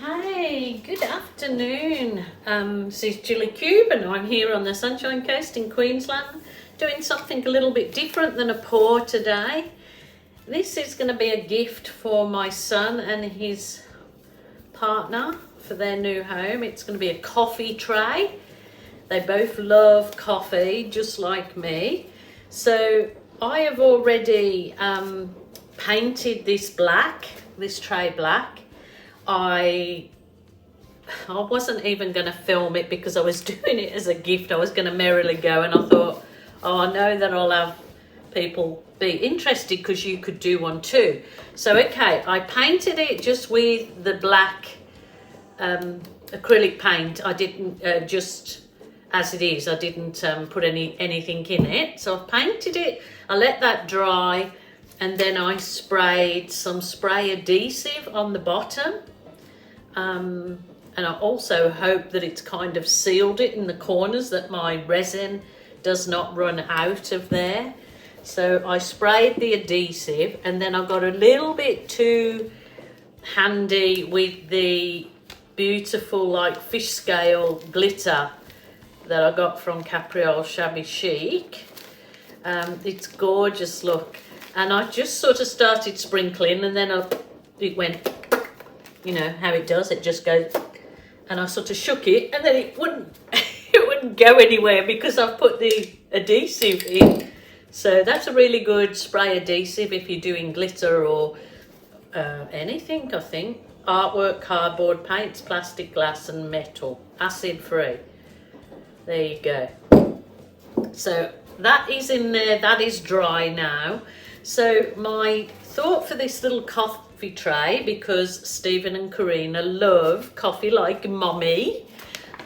Okay, good afternoon. This is Julie Cube and I'm here on the Sunshine Coast in Queensland doing something a little bit different than a pour today. This is going to be a gift for my son and his partner for their new home. It's going to be a coffee tray. They both love coffee just like me. So I have already painted this tray black. I wasn't even going to film it because I was doing it as a gift. I was going to merrily go, and I thought, oh, I know that I'll have people be interested because you could do one too. So okay, I painted it just with the black acrylic paint. I didn't just as it is. I didn't put anything in it. So I painted it. I let that dry, and then I sprayed some spray adhesive on the bottom. And I also hope that it's kind of sealed it in the corners, that my resin does not run out of there. So I sprayed the adhesive, and then I got a little bit too handy with the beautiful like fish scale glitter that I got from Capriole Shabby Chic. It's gorgeous, look. And I just sort of started sprinkling, and then it went, you know how it does, it just goes, and I sort of shook it, and then it wouldn't it wouldn't go anywhere because I've put the adhesive in. So that's a really good spray adhesive if you're doing glitter or anything, I think. Artwork, cardboard, paints, plastic, glass and metal, acid free. There you go. So that is in there, that is dry now. So my thought for this little coffee tray, because Stephen and Karina love coffee like mommy,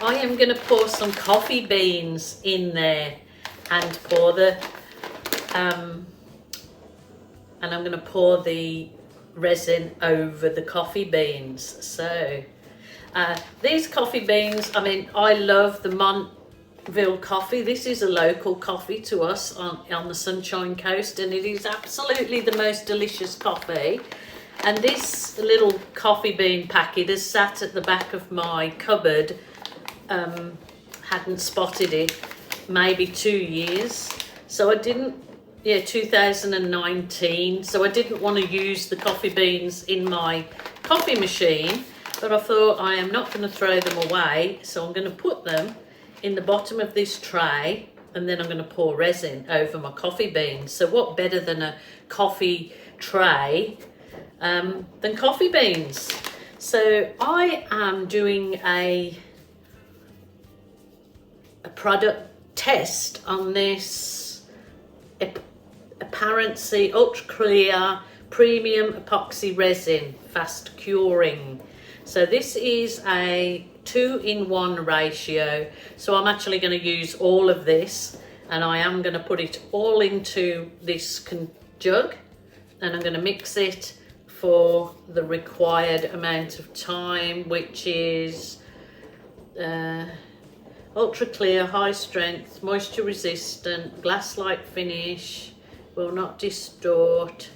I am going to pour some coffee beans in there and pour the and I'm going to pour the resin over the coffee beans. So these coffee beans, I mean, I love the Montville coffee. This is a local coffee to us on the Sunshine Coast, and it is absolutely the most delicious coffee. And this little coffee bean packet has sat at the back of my cupboard, hadn't spotted it, maybe 2 years. So I didn't, 2019. So I didn't want to use the coffee beans in my coffee machine, but I thought I am not going to throw them away. So I'm going to put them in the bottom of this tray, and then I'm going to pour resin over my coffee beans. So what better than a coffee tray than coffee beans? So I am doing a product test on this Eparency ultra clear premium epoxy resin, fast curing. So this is a 2-in-1 ratio. So I'm actually going to use all of this, and I am going to put it all into this jug, and I'm going to mix it for the required amount of time, which is ultra clear, high strength, moisture resistant, glass like finish, will not distort,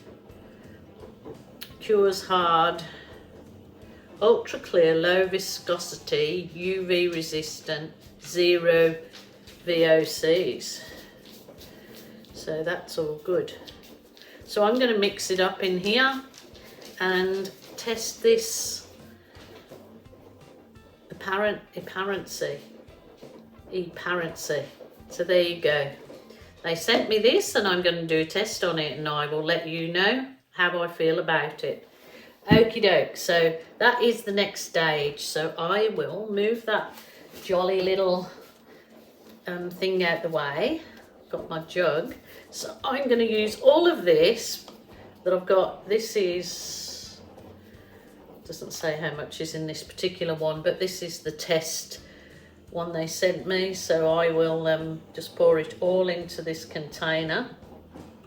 cures hard, ultra clear, low viscosity, UV resistant, 0 VOCs. So that's all good. So I'm going to mix it up in here and test this Eparency. So there you go. They sent me this, and I'm going to do a test on it, and I will let you know how I feel about it. Okie doke. So that is the next stage. So I will move that jolly little thing out the way. Got my jug. So I'm going to use all of this that I've got. This is, doesn't say how much is in this particular one, but this is the test one they sent me. So I will just pour it all into this container.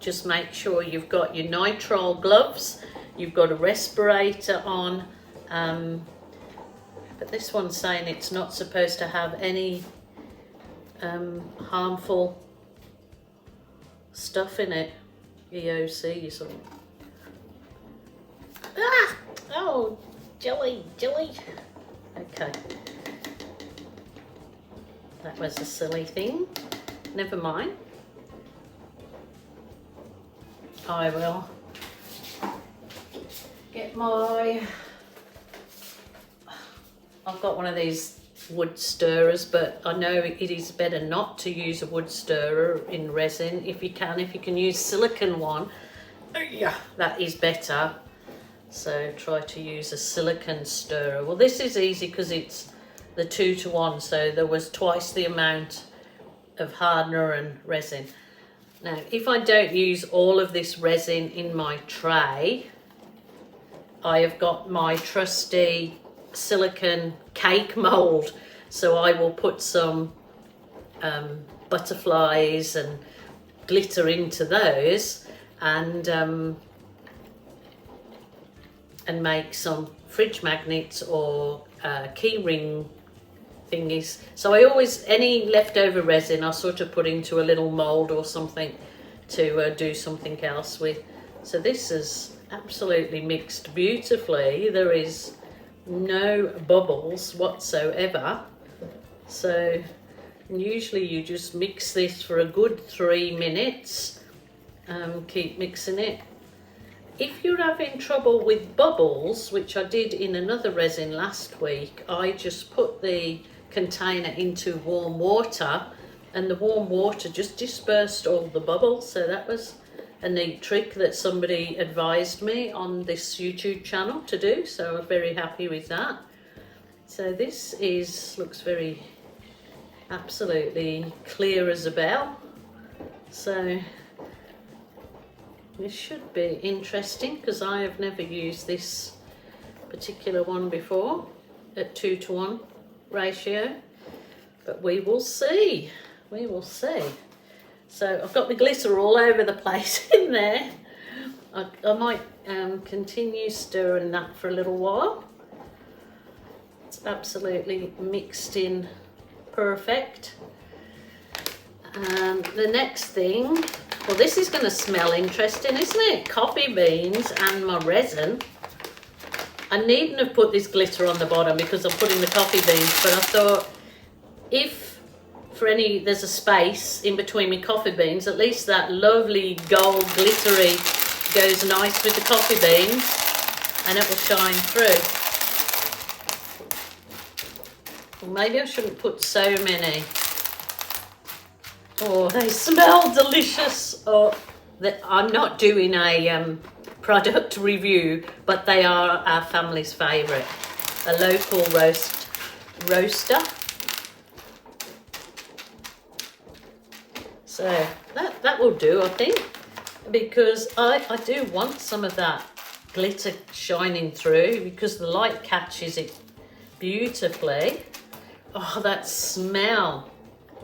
Just make sure you've got your nitrile gloves, you've got a respirator on, but this one's saying it's not supposed to have any harmful stuff in it, EOCs or oh jelly, jelly. Okay. That was a silly thing. Never mind. I will get my... I've got one of these wood stirrers, but I know it is better not to use a wood stirrer in resin. If you can use silicone one, yeah, that is better. So try to use a silicone stirrer. Well, this is easy because it's the 2-to-1, so there was twice the amount of hardener and resin. Now, if I don't use all of this resin in my tray, I have got my trusty silicone cake mold, so I will put some butterflies and glitter into those and make some fridge magnets or key ring thingies. So I always, any leftover resin I sort of put into a little mold or something to do something else with. So this is absolutely mixed beautifully. There is no bubbles whatsoever. So usually you just mix this for a good 3 minutes. Keep mixing it. If you're having trouble with bubbles, which I did in another resin last week, I just put the container into warm water and the warm water just dispersed all the bubbles. So that was a neat trick that somebody advised me on this YouTube channel to do, so I'm very happy with that. So this looks very absolutely clear as a bell. So this should be interesting because I have never used this particular one before at 2-to-1 ratio, but we will see. We will see. So I've got the glitter all over the place in there. I might continue stirring that for a little while. It's absolutely mixed in perfect. And the next thing, well, this is going to smell interesting, isn't it? Coffee beans and my resin. I needn't have put this glitter on the bottom because I'm putting the coffee beans, but I thought if there's a space in between my coffee beans, at least that lovely gold glittery goes nice with the coffee beans and it will shine through. Well, maybe I shouldn't put so many. Oh, they smell delicious. Oh, I'm not doing a product review, but they are our family's favourite. A local roaster. So that will do, I think, because I do want some of that glitter shining through because the light catches it beautifully. Oh, that smell.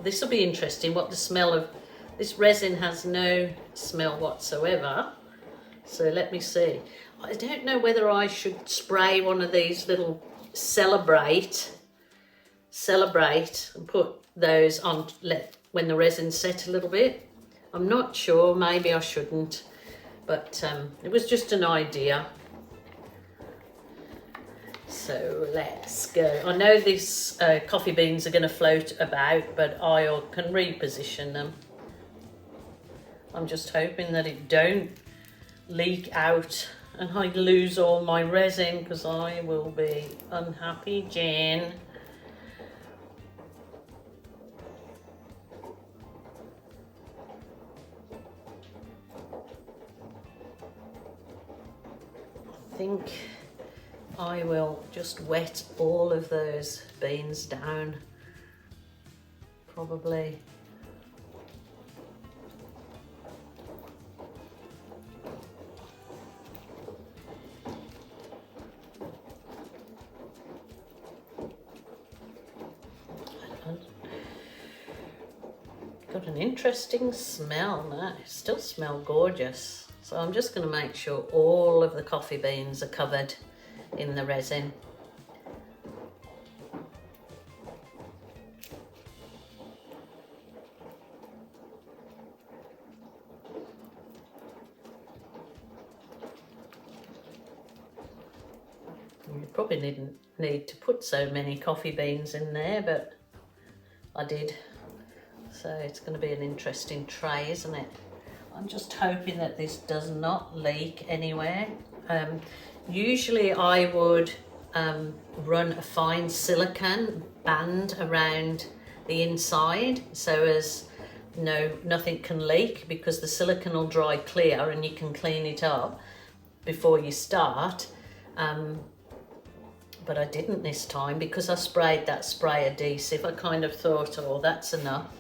This will be interesting, what the smell of this resin has. No smell whatsoever. So let me see. I don't know whether I should spray one of these little celebrate and put those on when the resin set a little bit. I'm not sure, maybe I shouldn't, but it was just an idea. So let's go. I know these coffee beans are going to float about, but I can reposition them. I'm just hoping that it don't leak out and I lose all my resin because I will be unhappy, Jen. I think I will just wet all of those beans down, probably. Got an interesting smell now. It still smells gorgeous. So I'm just going to make sure all of the coffee beans are covered in the resin. probably didn't need to put so many coffee beans in there, but I did. So it's going to be an interesting tray, isn't it? I'm just hoping that this does not leak anywhere. Usually I would run a fine silicone band around the inside so as nothing can leak, because the silicone will dry clear and you can clean it up before you start. But I didn't this time because I sprayed that spray adhesive. I kind of thought, oh, that's enough.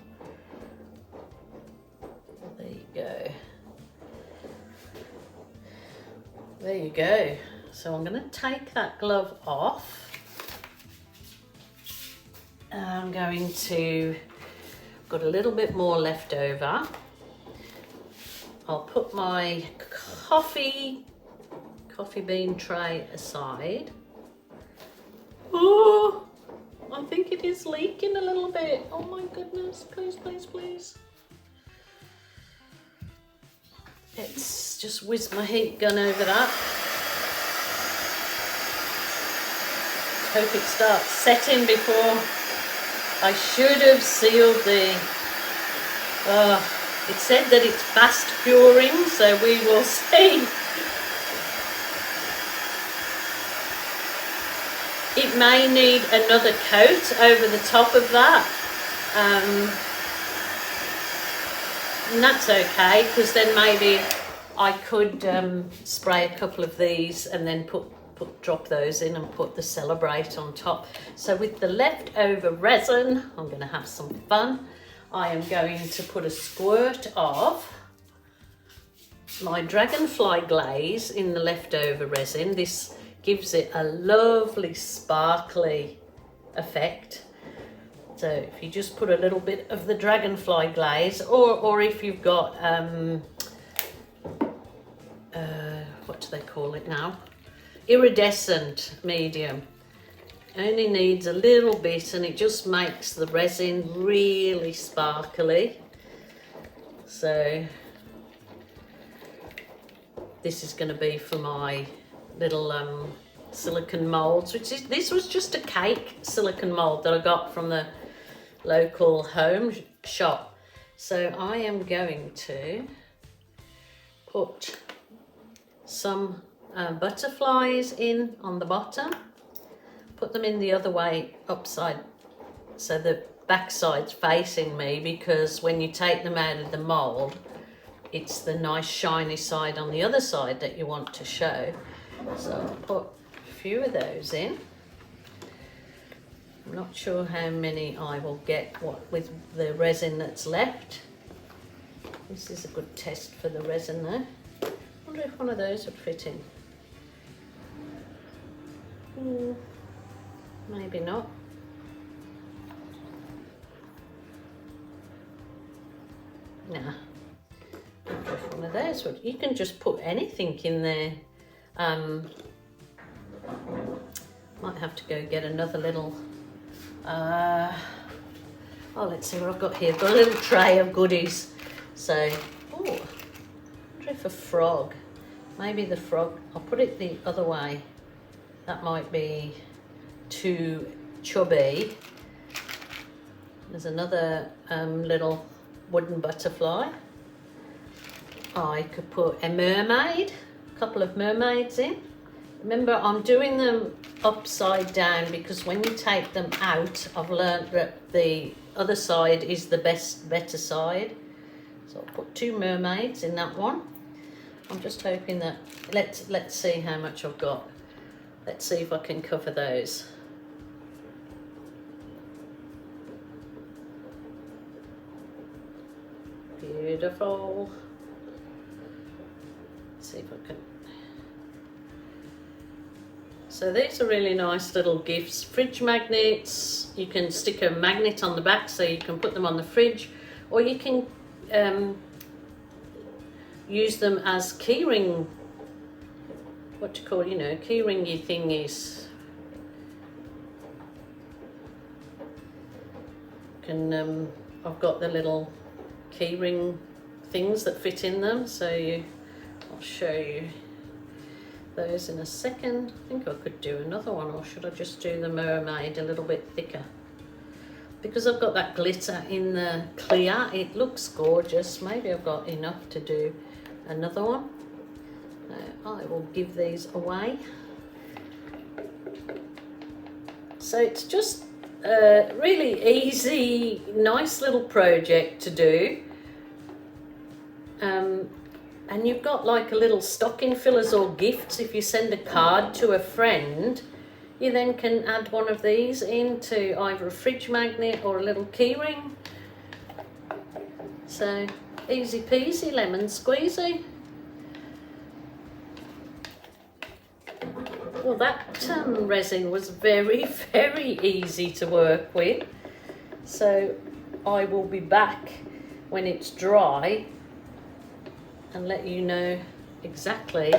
There you go. There you go. So I'm going to take that glove off. I'm going to, got a little bit more left over. I'll put my coffee bean tray aside. Oh, I think it is leaking a little bit. Oh my goodness, please, please, please. Let's just whiz my heat gun over that. Hope it starts setting before. I should have sealed the, it said that it's fast curing, so we will see. It may need another coat over the top of that, and that's okay, because then maybe I could spray a couple of these and then drop those in and put the Celebrate on top. So with the leftover resin, I'm going to have some fun. I am going to put a squirt of my Dragonfly Glaze in the leftover resin. This gives it a lovely sparkly effect. So if you just put a little bit of the Dragonfly Glaze, or if you've got what do they call it now, iridescent medium, only needs a little bit and it just makes the resin really sparkly. So this is going to be for my little silicone molds, this was just a cake silicone mold that I got from the local home shop. So I am going to put some butterflies in on the bottom, put them in the other way upside, so the back side's facing me, because when you take them out of the mold, it's the nice shiny side on the other side that you want to show. So I'll put a few of those in. I'm not sure how many I will get with the resin that's left. This is a good test for the resin though. I wonder if one of those would fit in. Maybe not. Nah. I wonder if one of those would. You can just put anything in there. Might have to go get another little oh, let's see what I've got here. I've got a little tray of goodies. So, oh, I wonder if a frog, maybe the frog, I'll put it the other way. That might be too chubby. There's another little wooden butterfly. I could put a mermaid, a couple of mermaids in. Remember, I'm doing them upside down because when you take them out, I've learned that the other side is the better side. So I'll put two mermaids in that one. I'm just hoping that, let's see how much I've got. Let's see if I can cover those. Beautiful. Let's see if I can. So these are really nice little gifts. Fridge magnets. You can stick a magnet on the back so you can put them on the fridge, or you can use them as keyring, what do you call, keyringy thingies. I've got the little keyring things that fit in them, so I'll show you. those in a second. I think I could do another one, or should I just do the mermaid a little bit thicker? Because I've got that glitter in the clear, it looks gorgeous. Maybe I've got enough to do another one. I will give these away. So it's just a really easy, nice little project to do. And you've got like a little stocking fillers or gifts. If you send a card to a friend, you then can add one of these into either a fridge magnet or a little key ring. So easy peasy, lemon squeezy. Well, that resin was very, very easy to work with. So I will be back when it's dry and let you know exactly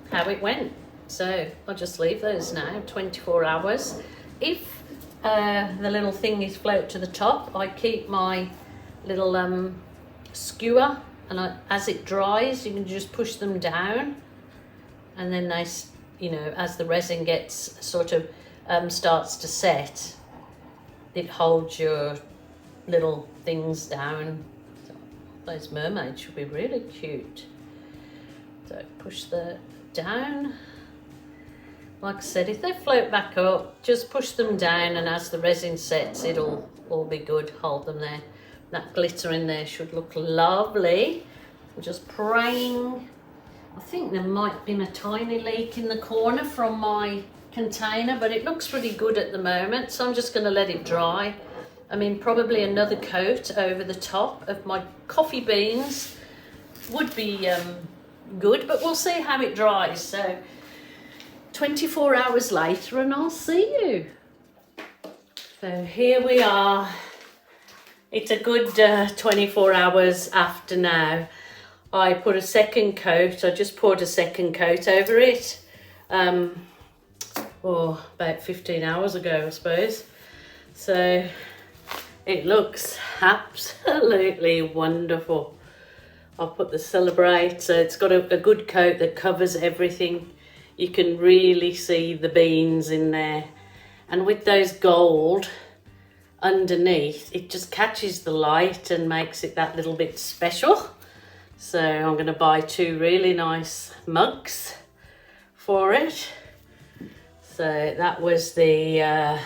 how it went. So I'll just leave those now, 24 hours. If the little thingies float to the top, I keep my little skewer, and as it dries, you can just push them down, and then they, you know, as the resin gets sort of starts to set, it holds your little things down. So those mermaids should be really cute. So push the down. Like I said, if they float back up, just push them down, and as the resin sets, it'll all be good. Hold them there. That glitter in there should look lovely. I'm just praying. I think there might have been a tiny leak in the corner from my container, but it looks pretty good at the moment, so I'm just going to let it dry. I mean, probably another coat over the top of my coffee beans would be good, but we'll see how it dries. So 24 hours later and I'll see you. So here we are. It's a good 24 hours after now. I put a second coat, I just poured a second coat over it. About 15 hours ago, I suppose. So it looks absolutely wonderful. I'll put the Celebrate, so it's got a good coat that covers everything. You can really see the beans in there. And with those gold underneath, it just catches the light and makes it that little bit special. So I'm going to buy 2 really nice mugs for it. So that was the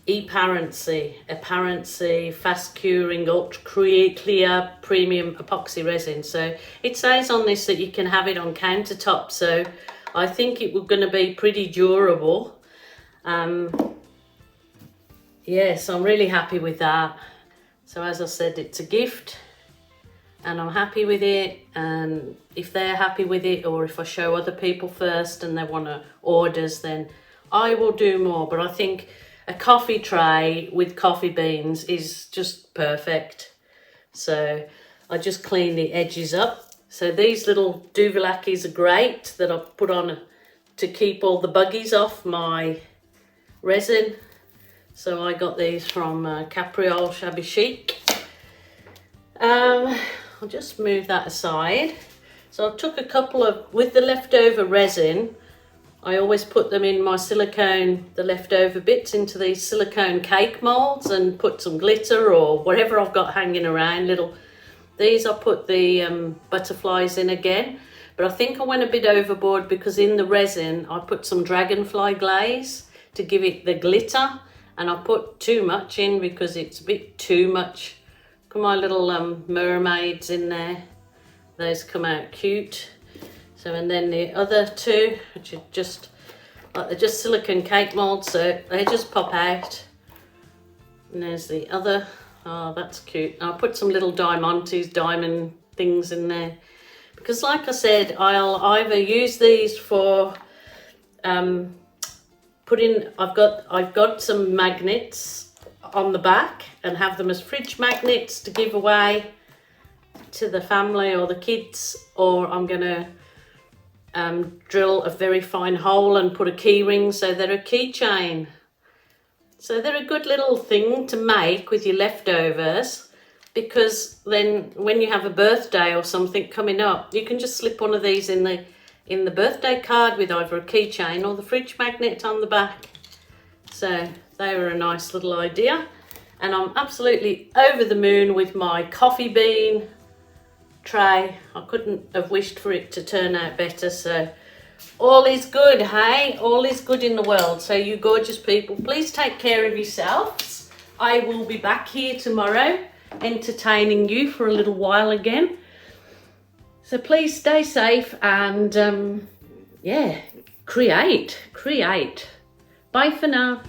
Eparency fast curing ultra clear premium epoxy resin. So it says on this that you can have it on countertop, so I think it was going to be pretty durable. Yes, I'm really happy with that. So as I said, it's a gift and I'm happy with it, and if they're happy with it, or if I show other people first and they want to orders, then I will do more. But I think a coffee tray with coffee beans is just perfect. So I just clean the edges up. So these little Duvalakis are great that I've put on to keep all the buggies off my resin. So I got these from Capriole Shabby Chic. I'll just move that aside. So I took a couple of, with the leftover resin, I always put them in my silicone, the leftover bits, into these silicone cake molds and put some glitter or whatever I've got hanging around. These I put the butterflies in again, but I think I went a bit overboard because in the resin I put some Dragonfly Glaze to give it the glitter, and I put too much in because it's a bit too much. Look at my little mermaids in there. Those come out cute. So, and then the other 2, which are just like, they're just silicone cake molds, so they just pop out. And there's the other. Oh, that's cute. I'll put some little diamond things in there, because like I said, I'll either use these for I've got some magnets on the back and have them as fridge magnets to give away to the family or the kids, or I'm gonna drill a very fine hole and put a key ring so they're a keychain. So they're a good little thing to make with your leftovers, because then when you have a birthday or something coming up, you can just slip one of these in the birthday card with either a keychain or the fridge magnet on the back. So they were a nice little idea. And I'm absolutely over the moon with my coffee bean tray. I couldn't have wished for it to turn out better. So all is good, hey? All is good in the world. So you gorgeous people, please take care of yourselves. I will be back here tomorrow entertaining you for a little while again. So please stay safe and yeah, create. Bye for now.